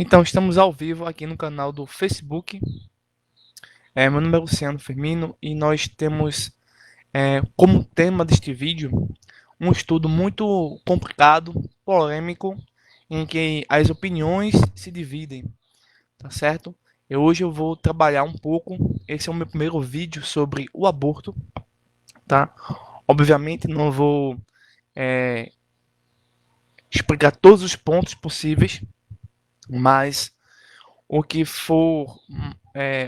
Então, estamos ao vivo aqui no canal do Facebook. Meu nome é Luciano Firmino e nós temos como tema deste vídeo um estudo muito complicado, polêmico, em que as opiniões se dividem, tá certo? Hoje eu vou trabalhar um pouco. Esse é o meu primeiro vídeo sobre o aborto, tá? Obviamente não vou é, explicar todos os pontos possíveis, mas o que for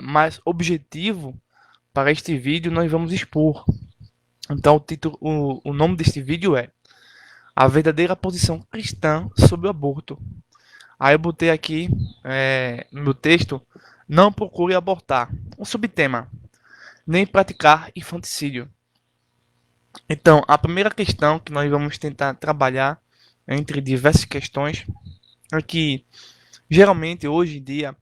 mais objetivo para este vídeo nós vamos expor. Então o nome deste vídeo é A Verdadeira Posição Cristã sobre o Aborto. Aí eu botei aqui no meu texto, não procure abortar. Um subtema, nem praticar infanticídio. Então, a primeira questão que nós vamos tentar trabalhar, entre diversas questões, é que geralmente hoje em dia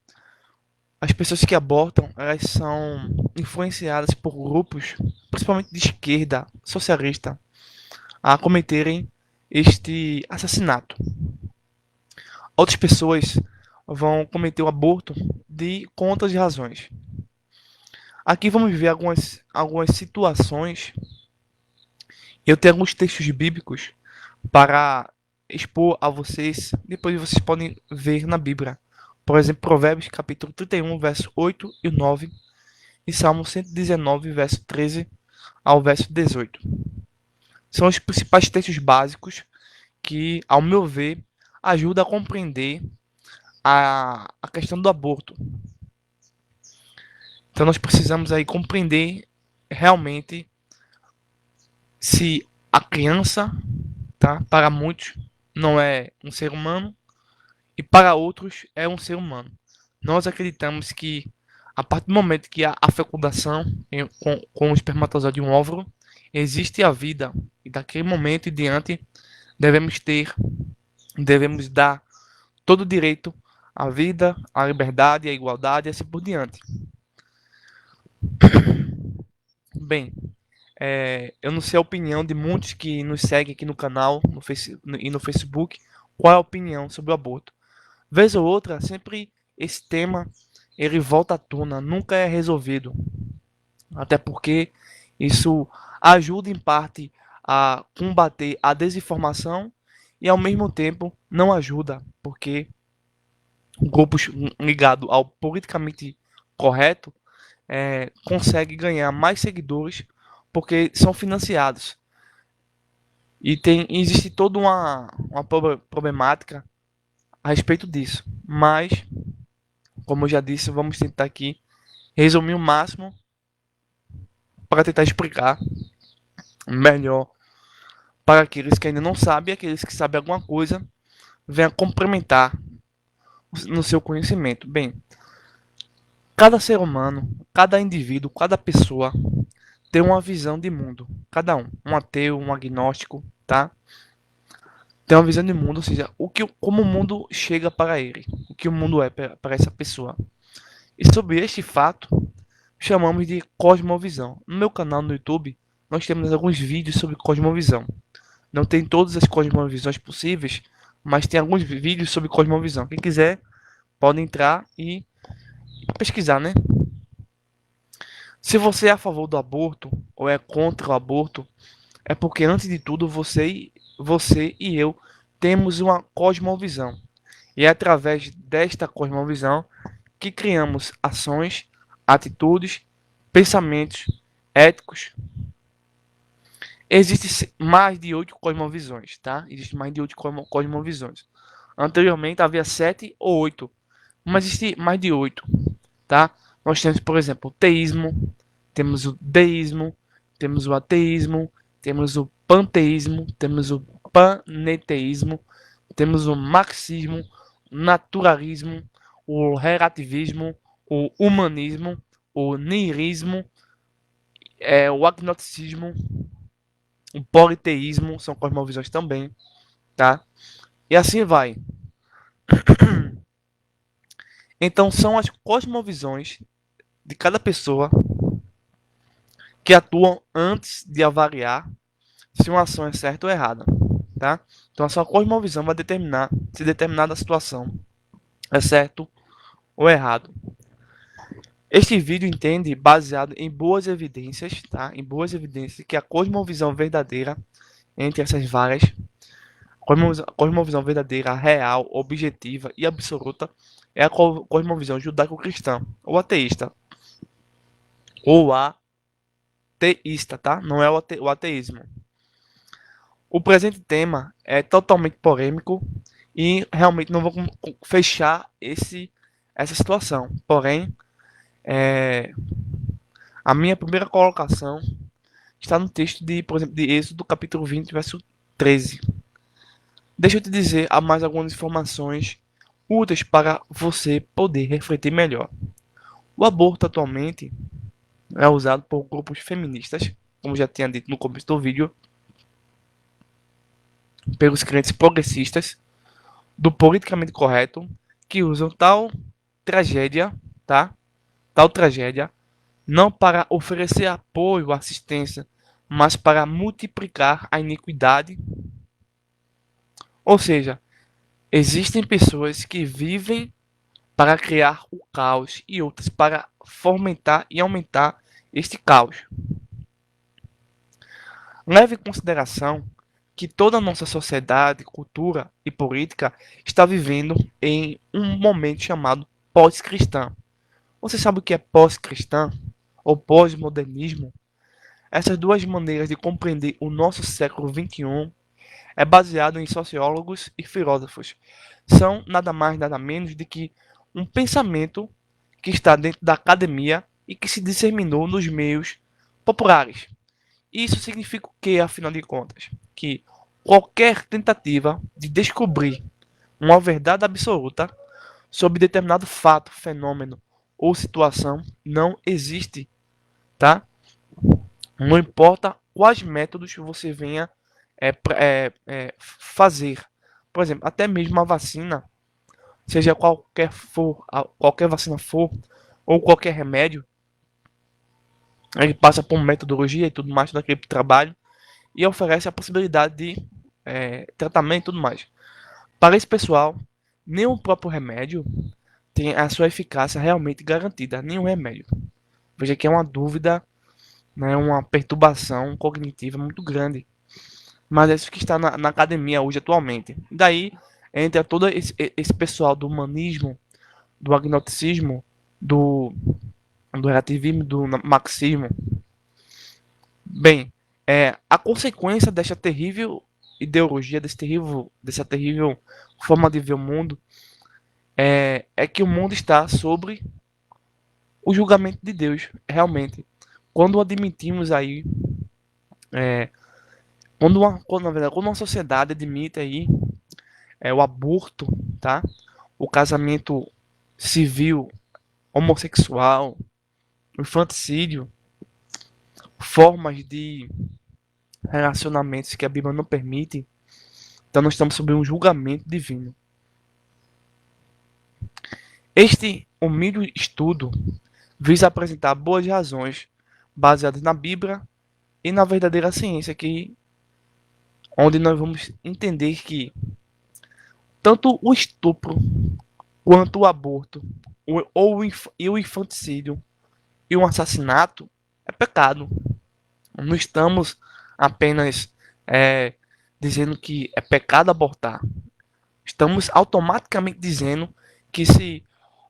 as pessoas que abortam, elas são influenciadas por grupos, principalmente de esquerda, socialista, a cometerem este assassinato. Outras pessoas vão cometer o aborto com outras razões. Aqui vamos ver algumas situações. Eu tenho alguns textos bíblicos para expor a vocês, depois vocês podem ver na Bíblia. Por exemplo, Provérbios capítulo 31, verso 8 e 9, e Salmo 119, verso 13 ao verso 18. São os principais textos básicos que, ao meu ver, ajudam a compreender a questão do aborto. Então nós precisamos aí compreender realmente se a criança, tá, para muitos não é um ser humano e para outros é um ser humano. Nós acreditamos que a partir do momento que há a fecundação com o espermatozoide e um óvulo, existe a vida e daquele momento em diante devemos dar todo o direito à vida, à liberdade, à igualdade e assim por diante. Bem, eu não sei a opinião de muitos que nos seguem aqui no canal e no Facebook, qual é a opinião sobre o aborto. Vez ou outra, sempre esse tema ele volta à tona, nunca é resolvido. Até porque isso ajuda em parte a combater a desinformação e ao mesmo tempo não ajuda, porque grupos ligados ao politicamente correto consegue ganhar mais seguidores porque são financiados. E existe toda uma problemática a respeito disso. Mas, como eu já disse, vamos tentar aqui resumir o máximo para tentar explicar melhor para aqueles que ainda não sabem e aqueles que sabem alguma coisa venham complementar no seu conhecimento. Bem, cada ser humano, cada indivíduo, cada pessoa tem uma visão de mundo. Cada um ateu, um agnóstico, tá? Tem uma visão de mundo, ou seja, como o mundo chega para ele, o que o mundo é para essa pessoa. E sobre este fato, chamamos de cosmovisão. No meu canal no YouTube, nós temos alguns vídeos sobre cosmovisão. Não tem todas as cosmovisões possíveis, mas tem alguns vídeos sobre cosmovisão. Quem quiser, pode entrar e pesquisar, né? Se você é a favor do aborto ou é contra o aborto, é porque antes de tudo você e eu temos uma cosmovisão. E é através desta cosmovisão que criamos ações, atitudes, pensamentos éticos. Existem mais de 8 cosmovisões, tá? Existem mais de 8 cosmovisões. Anteriormente havia 7 ou 8, mas existe mais de 8, tá? Nós temos, por exemplo, o teísmo, temos o deísmo, temos o ateísmo, temos o panteísmo, temos o paneteísmo, temos o marxismo, o naturalismo, o relativismo, o humanismo, o niilismo, o agnosticismo, o politeísmo, são cosmovisões também, tá? E assim vai. Então são as cosmovisões de cada pessoa que atuam antes de avaliar se uma ação é certa ou errada, tá? Então a sua cosmovisão vai determinar se determinada situação é certo ou errado. Este vídeo entende baseado em boas evidências, tá? Em boas evidências que a cosmovisão verdadeira entre essas várias, cosmovisão verdadeira, real, objetiva e absoluta é a cosmovisão judaico-cristã ou ateísta ou ateísta, tá? Não é o ateísmo. O presente tema é totalmente polêmico e realmente não vou fechar essa situação. Porém, é, a minha primeira colocação está no texto de, por exemplo, de Êxodo, capítulo 20, verso 13. Deixa eu te dizer há mais algumas informações úteis para você poder refletir melhor. O aborto atualmente é usado por grupos feministas, como já tinha dito no começo do vídeo, pelos crentes progressistas, do politicamente correto, que usam tal tragédia, tá? Tal tragédia, não para oferecer apoio, assistência, mas para multiplicar a iniquidade. Ou seja, existem pessoas que vivem para criar o caos e outras para fomentar e aumentar este caos. Leve em consideração que toda a nossa sociedade, cultura e política está vivendo em um momento chamado pós-cristã. Você sabe o que é pós-cristã ou pós-modernismo? Essas duas maneiras de compreender o nosso século XXI é baseado em sociólogos e filósofos. São nada mais nada menos do que um pensamento que está dentro da academia e que se disseminou nos meios populares. Isso significa o que, afinal de contas? Que qualquer tentativa de descobrir uma verdade absoluta sobre determinado fato, fenômeno ou situação não existe, tá? Não importa quais métodos você venha fazer. Por exemplo, até mesmo a vacina, seja qualquer vacina for, ou qualquer remédio, ele passa por metodologia e tudo mais daquele trabalho e oferece a possibilidade de tratamento e tudo mais. Para esse pessoal, nem o próprio remédio tem a sua eficácia realmente garantida, nenhum remédio. Veja que é uma dúvida, né, uma perturbação cognitiva muito grande. Mas é isso que está na academia hoje atualmente. Daí entra todo esse pessoal do humanismo, do agnosticismo, do relativismo, do marxismo. Bem, a consequência dessa terrível ideologia, dessa terrível forma de ver o mundo, é que o mundo está sobre o julgamento de Deus, realmente. Quando admitimos aí, é, na verdade, quando uma sociedade admite aí o aborto, tá? O casamento civil, homossexual, o infanticídio, formas de relacionamentos que a Bíblia não permite, então nós estamos sob um julgamento divino. Este humilde estudo visa apresentar boas razões baseadas na Bíblia e na verdadeira ciência, onde nós vamos entender que tanto o estupro quanto o aborto e o infanticídio e o assassinato é pecado. Não estamos apenas dizendo que é pecado abortar. Estamos automaticamente dizendo que se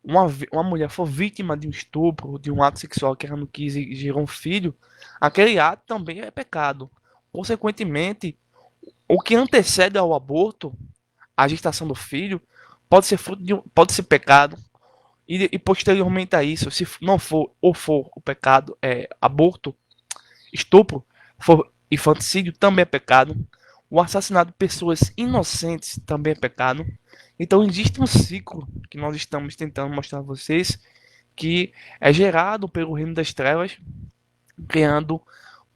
uma mulher for vítima de um estupro, de um ato sexual que ela não quis e gerou um filho, aquele ato também é pecado. Consequentemente, o que antecede ao aborto, a gestação do filho, pode ser pode ser pecado. E posteriormente a isso, se não for ou for o pecado aborto, estupro, for infanticídio, também é pecado. O assassinato de pessoas inocentes também é pecado. Então existe um ciclo que nós estamos tentando mostrar a vocês que é gerado pelo reino das trevas, criando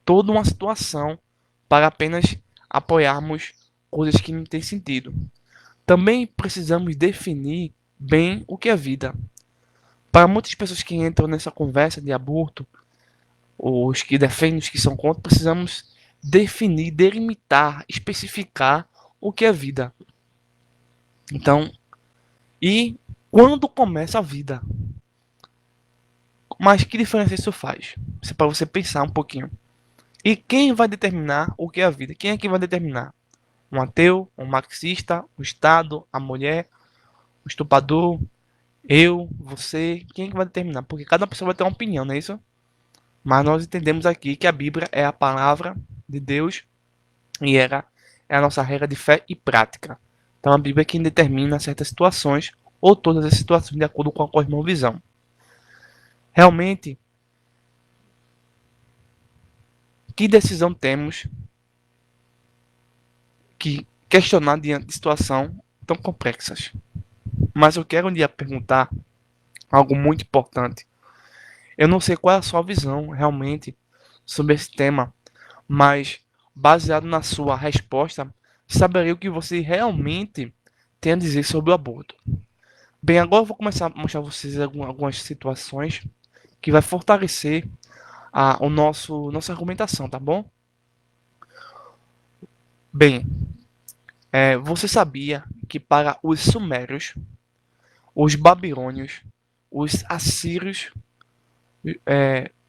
toda uma situação para apenas apoiarmos coisas que não têm sentido. Também precisamos definir bem o que é vida. Para muitas pessoas que entram nessa conversa de aborto, os que defendem, os que são contra, precisamos definir, delimitar, especificar o que é vida. Então, e quando começa a vida. Mas que diferença isso faz? Para você pensar um pouquinho. E quem vai determinar o que é a vida? Quem é que vai determinar? Um ateu, um marxista, o Estado, a mulher, o estuprador, eu, você? Quem é que vai determinar? Porque cada pessoa vai ter uma opinião, não é isso? Mas nós entendemos aqui que a Bíblia é a palavra de Deus e é a nossa regra de fé e prática. Então a Bíblia é quem determina certas situações ou todas as situações de acordo com a cosmovisão. Realmente, que decisão temos que questionar diante de situações tão complexas? Mas eu quero um dia perguntar algo muito importante. Eu não sei qual é a sua visão realmente sobre esse tema, mas baseado na sua resposta, saberia o que você realmente tem a dizer sobre o aborto. Bem, agora eu vou começar a mostrar a vocês algumas situações que vai fortalecer o nossa argumentação, tá bom? Bem, você sabia que para os sumérios, os babilônios, os assírios,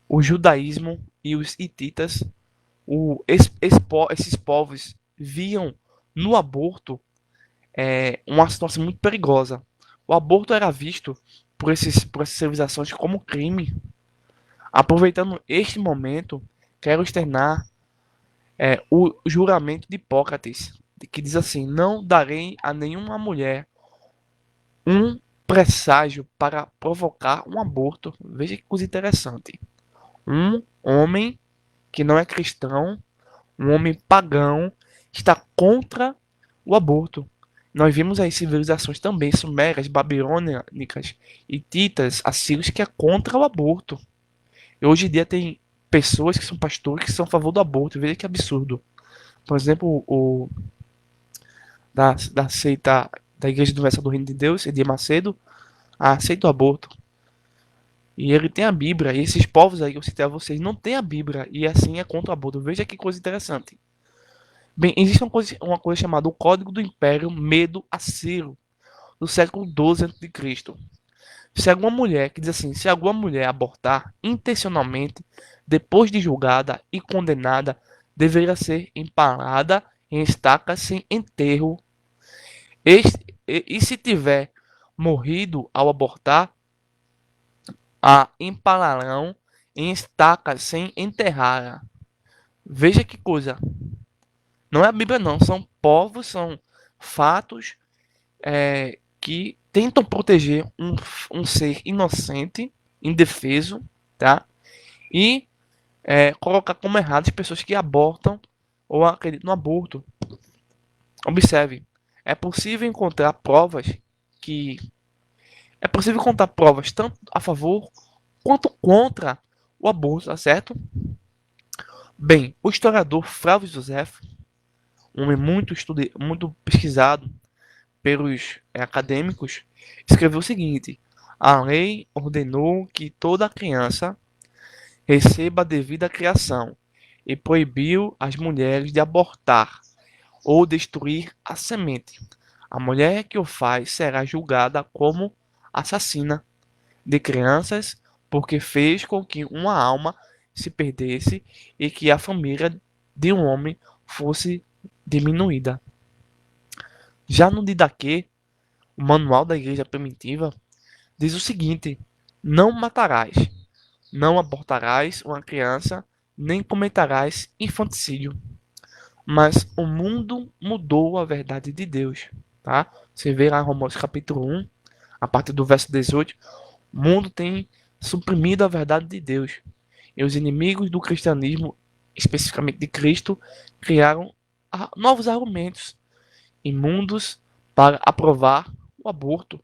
o judaísmo e os hititas, esses povos viam no aborto uma situação muito perigosa. O aborto era visto por essas civilizações como crime. Aproveitando este momento, quero externar o juramento de Hipócrates, que diz assim: não darei a nenhuma mulher um presságio para provocar um aborto. Veja que coisa interessante. Um homem que não é cristão, um homem pagão, está contra o aborto. Nós vimos aí civilizações também sumérias, babilônicas, hititas, assírios que é contra o aborto. E hoje em dia tem pessoas que são pastores que são a favor do aborto. Veja que absurdo. Por exemplo, da seita da Igreja Universal do Reino de Deus, Edir Macedo, aceita o aborto. E ele tem a Bíblia. E esses povos aí que eu citei a vocês não tem a Bíblia. E assim é contra o aborto. Veja que coisa interessante. Bem, existe uma coisa chamada o Código do Império Medo-Assírio, do século XII a.C. Se alguma mulher, que diz assim, se alguma mulher abortar intencionalmente, depois de julgada e condenada, deverá ser empalada em estacas sem enterro. E se tiver morrido ao abortar, a empalarão em estacas sem enterrar. Veja que coisa. Não é a Bíblia não, são povos, são fatos que tentam proteger um ser inocente, indefeso, tá? E colocar como errado as pessoas que abortam ou acreditam no aborto. Observe, é possível encontrar provas que é possível encontrar provas tanto a favor quanto contra o aborto, tá certo? Bem, o historiador Flávio José, um homem muito pesquisado pelos acadêmicos, escreveu o seguinte: a lei ordenou que toda criança receba a devida criação e proibiu as mulheres de abortar ou destruir a semente. A mulher que o faz será julgada como assassina de crianças, porque fez com que uma alma se perdesse e que a família de um homem fosse diminuída. Já no Didaquê, o manual da igreja primitiva, diz o seguinte: não matarás, não abortarás uma criança, nem cometerás infanticídio. Mas o mundo mudou a verdade de Deus, tá? Você vê lá em Romanos capítulo 1, a partir do verso 18, o mundo tem suprimido a verdade de Deus. E os inimigos do cristianismo, especificamente de Cristo, criaram novos argumentos imundos para aprovar o aborto,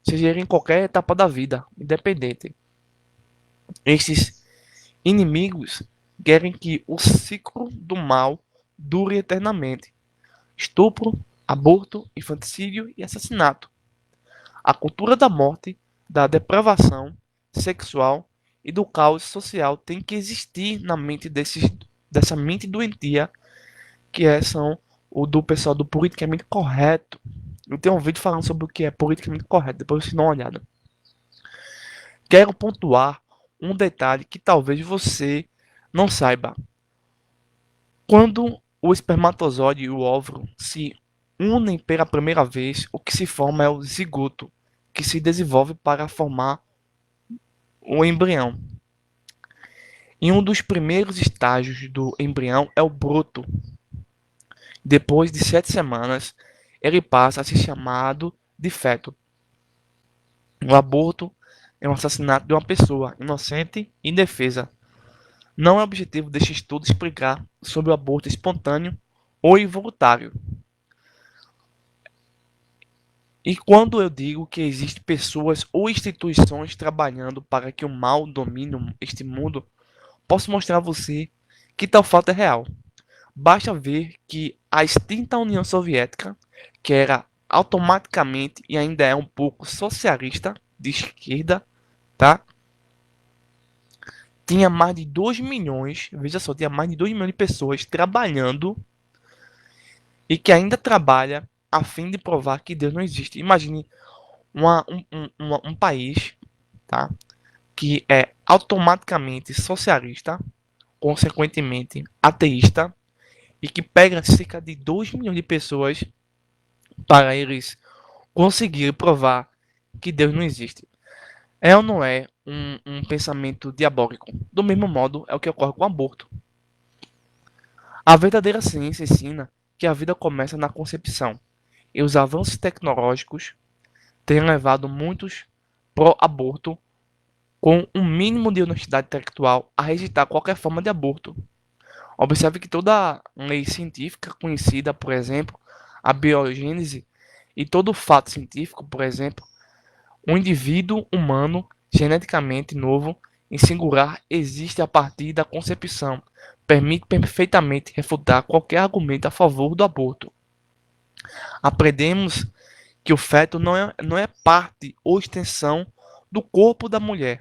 seja em qualquer etapa da vida, independente. Esses inimigos querem que o ciclo do mal dure eternamente. Estupro, aborto, infanticídio e assassinato. A cultura da morte, da depravação sexual e do caos social tem que existir na mente dessa mente doentia são o do pessoal do politicamente correto. Eu tenho um vídeo falando sobre o que é politicamente correto, depois você dá uma olhada. Quero pontuar um detalhe que talvez você não saiba. Quando o espermatozoide e o óvulo se unem pela primeira vez, o que se forma é o zigoto, que se desenvolve para formar o embrião. E um dos primeiros estágios do embrião é o broto. Depois de 7 semanas, ele passa a ser chamado de feto. O aborto é um assassinato de uma pessoa inocente e indefesa. Não é objetivo deste estudo explicar sobre o aborto espontâneo ou involuntário. E quando eu digo que existem pessoas ou instituições trabalhando para que o mal domine este mundo, posso mostrar a você que tal fato é real. Basta ver que a extinta União Soviética, que era automaticamente e ainda é um pouco socialista, de esquerda, tá? Tinha mais de 2 milhões, veja só, tinha mais de 2 milhões de pessoas trabalhando e que ainda trabalha a fim de provar que Deus não existe. Imagine um país, tá? Que é automaticamente socialista, consequentemente ateísta, e que pega cerca de 2 milhões de pessoas para eles conseguirem provar que Deus não existe. É ou não é um pensamento diabólico? Do mesmo modo, é o que ocorre com o aborto. A verdadeira ciência ensina que a vida começa na concepção, e os avanços tecnológicos têm levado muitos pró-aborto com um mínimo de honestidade intelectual a rejeitar qualquer forma de aborto. Observe que toda lei científica conhecida, por exemplo, a biogênese, e todo fato científico, por exemplo, um indivíduo humano geneticamente novo em singular existe a partir da concepção, permite perfeitamente refutar qualquer argumento a favor do aborto. Aprendemos que o feto não é parte ou extensão do corpo da mulher,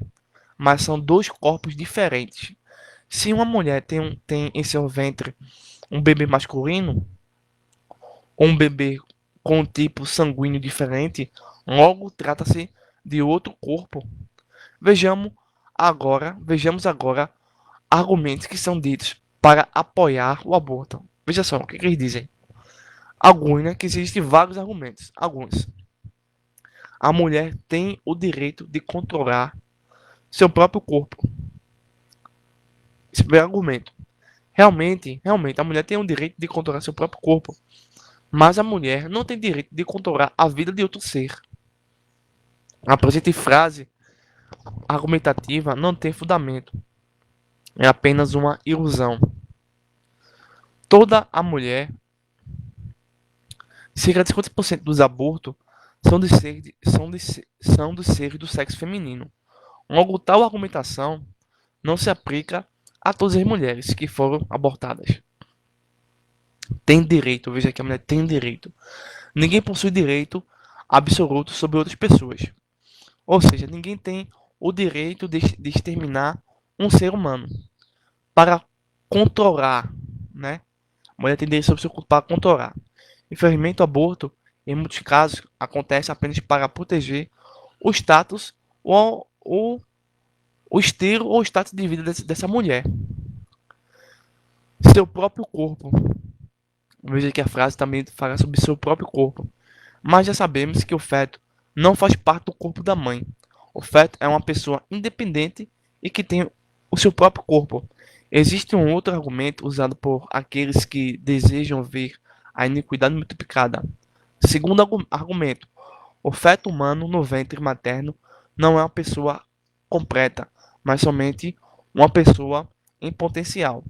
mas são dois corpos diferentes. Se uma mulher tem em seu ventre um bebê masculino ou um bebê com um tipo sanguíneo diferente, logo trata-se de outro corpo. Vejamos agora argumentos que são ditos para apoiar o aborto. Veja só o que eles dizem. Alguns, né, que existem vários argumentos. Alguns. A mulher tem o direito de controlar seu próprio corpo. Esse é o primeiro argumento. Realmente, a mulher tem o direito de controlar seu próprio corpo. Mas a mulher não tem direito de controlar a vida de outro ser. A presente frase argumentativa não tem fundamento. É apenas uma ilusão. Toda a mulher, cerca de 50% dos abortos são dos seres do sexo feminino. Logo, tal argumentação não se aplica a todas as mulheres que foram abortadas. Tem direito, veja que a mulher tem direito. Ninguém possui direito absoluto sobre outras pessoas. Ou seja, ninguém tem o direito de exterminar um ser humano para controlar, né? A mulher tem direito sobre seu corpo para controlar. Infelizmente, o aborto, em muitos casos, acontece apenas para proteger o status ou o estilo ou o status de vida dessa mulher. Seu próprio corpo. Veja que a frase também fala sobre seu próprio corpo. Mas já sabemos que o feto não faz parte do corpo da mãe. O feto é uma pessoa independente e que tem o seu próprio corpo. Existe um outro argumento usado por aqueles que desejam ver a iniquidade multiplicada. Segundo argumento, o feto humano no ventre materno não é uma pessoa completa, mas somente uma pessoa em potencial.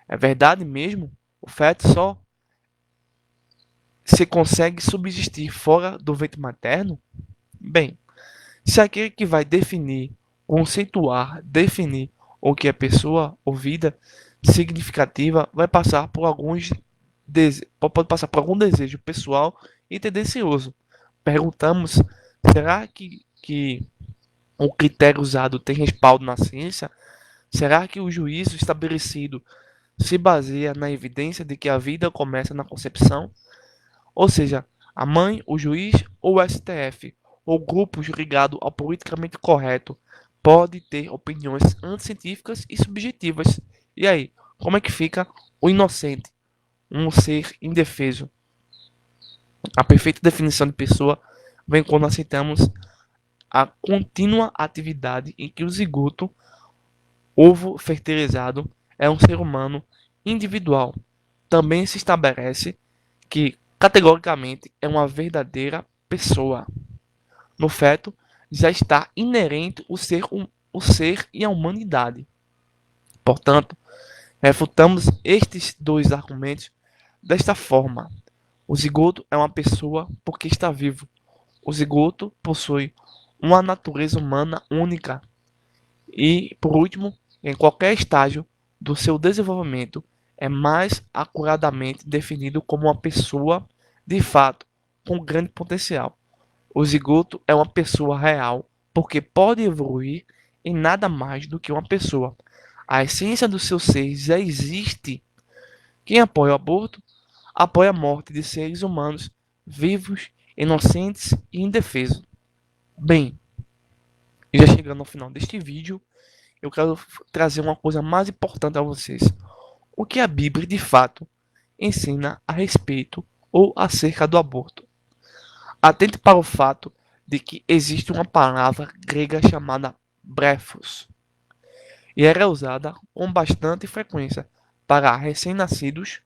É verdade mesmo? O feto só se consegue subsistir fora do ventre materno? Bem, se aquele que vai definir, conceituar, definir o que é pessoa ou vida significativa vai passar por pode passar por algum desejo pessoal e tendencioso. Perguntamos, será que o critério usado tem respaldo na ciência? Será que o juízo estabelecido se baseia na evidência de que a vida começa na concepção? Ou seja, A mãe, o juiz ou o STF, ou grupos ligados ao politicamente correto, pode ter opiniões anticientíficas e subjetivas. E aí, como é que fica o inocente, um ser indefeso? A perfeita definição de pessoa vem quando aceitamos a contínua atividade em que o zigoto, ovo fertilizado, é um ser humano individual. Também se estabelece que, categoricamente, é uma verdadeira pessoa. No feto já está inerente o ser e a humanidade. Portanto, refutamos estes dois argumentos desta forma. O zigoto é uma pessoa porque está vivo. O zigoto possui uma natureza humana única. E, por último, em qualquer estágio do seu desenvolvimento, é mais acuradamente definido como uma pessoa de fato com grande potencial. O zigoto é uma pessoa real porque pode evoluir em nada mais do que uma pessoa. A essência do seu ser já existe. Quem apoia o aborto apoia a morte de seres humanos vivos, inocentes e indefesos. Bem, já chegando ao final deste vídeo, eu quero trazer uma coisa mais importante a vocês. O que a Bíblia de fato ensina a respeito ou acerca do aborto. Atente para o fato de que existe uma palavra grega chamada brephos, e era usada com bastante frequência para recém-nascidos,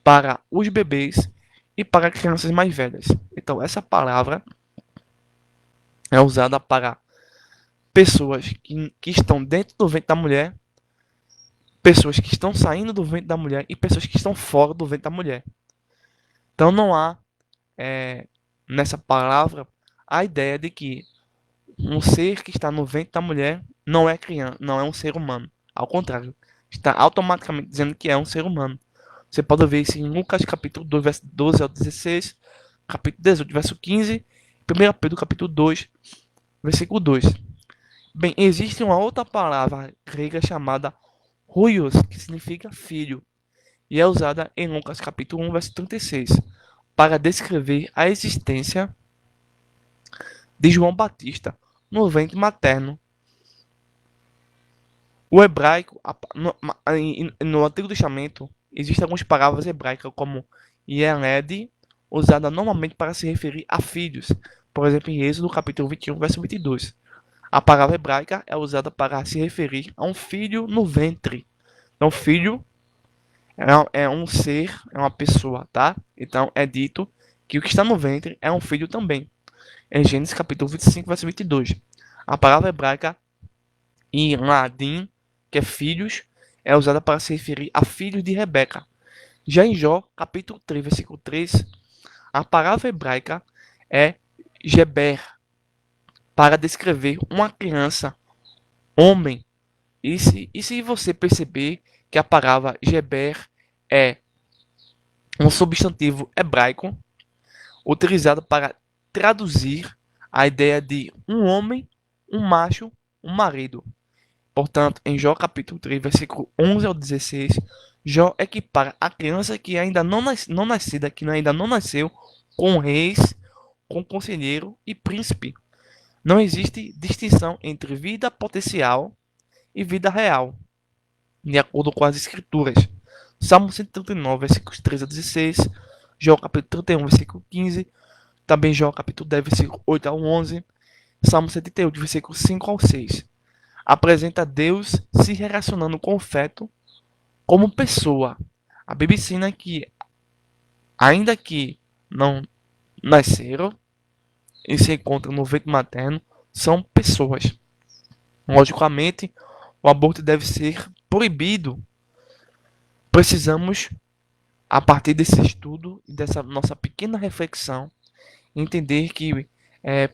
para os bebês e para crianças mais velhas. Então, essa palavra é usada para pessoas que estão dentro do ventre da mulher, pessoas que estão saindo do ventre da mulher e pessoas que estão fora do ventre da mulher. Então, não há nessa palavra a ideia de que um ser que está no ventre da mulher não é criança, não é um ser humano. Ao contrário, está automaticamente dizendo que é um ser humano. Você pode ver isso em Lucas capítulo 2, verso 12 ao 16, capítulo 18, verso 15, 1 Pedro capítulo 2, versículo 2. Bem, existe uma outra palavra grega chamada huios, que significa filho, e é usada em Lucas capítulo 1, verso 36, para descrever a existência de João Batista no ventre materno. O hebraico, no Antigo Testamento, existem algumas palavras hebraicas como Yeled, usada normalmente para se referir a filhos. Por exemplo, em Êxodo capítulo 21, verso 22. A palavra hebraica é usada para se referir a um filho no ventre. Então, filho é um ser, é uma pessoa, tá? Então, é dito que o que está no ventre é um filho também. Em Gênesis capítulo 25, verso 22. A palavra hebraica Iladim, que é filhos, é usada para se referir a filhos de Rebeca. Já em Jó, capítulo 3, versículo 3, a palavra hebraica é Geber, para descrever uma criança, homem. E se você perceber que a palavra Geber é um substantivo hebraico utilizado para traduzir a ideia de um homem, um macho, um marido. Portanto, em Jó capítulo 3, versículo 11 ao 16, Jó equipara a criança que ainda não nascida, que ainda não nasceu, com reis, com conselheiro e príncipe. Não existe distinção entre vida potencial e vida real, de acordo com as escrituras. Salmo 139, versículos 13 a 16, Jó capítulo 31, versículo 15, também Jó capítulo 10, versículo 8 ao 11, Salmo 78, versículo 5 ao 6. Apresenta Deus se relacionando com o feto como pessoa. A Bíblia ensina que, ainda que não nasceram e se encontram no ventre materno, são pessoas. Logicamente, o aborto deve ser proibido. Precisamos, a partir desse estudo e dessa nossa pequena reflexão, entender que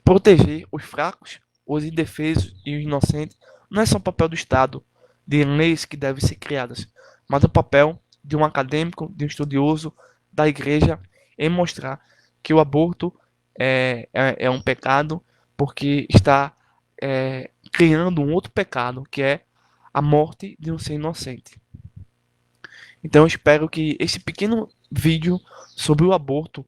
proteger os fracos, os indefesos e os inocentes não é só o papel do Estado, de leis que devem ser criadas, mas o papel de um acadêmico, de um estudioso, da igreja, em mostrar que o aborto é um pecado porque está criando um outro pecado, que é a morte de um ser inocente. Então eu espero que esse pequeno vídeo sobre o aborto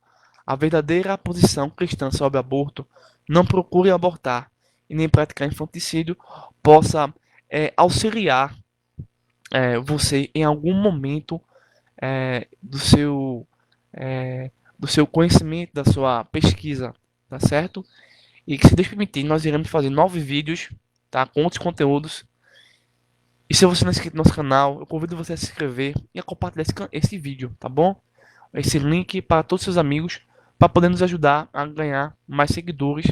a verdadeira posição cristã sobre aborto, não procure abortar e nem praticar infanticídio, possa auxiliar você em algum momento do seu do seu conhecimento, da sua pesquisa, tá certo? E que se Deus permitir, nós iremos fazer novos vídeos, tá? Com outros conteúdos. E se você não é inscrito no nosso canal, eu convido você a se inscrever e a compartilhar esse vídeo, tá bom? Esse link para todos os seus amigos, para poder nos ajudar a ganhar mais seguidores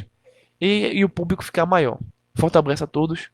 e o público ficar maior. Forte abraço a todos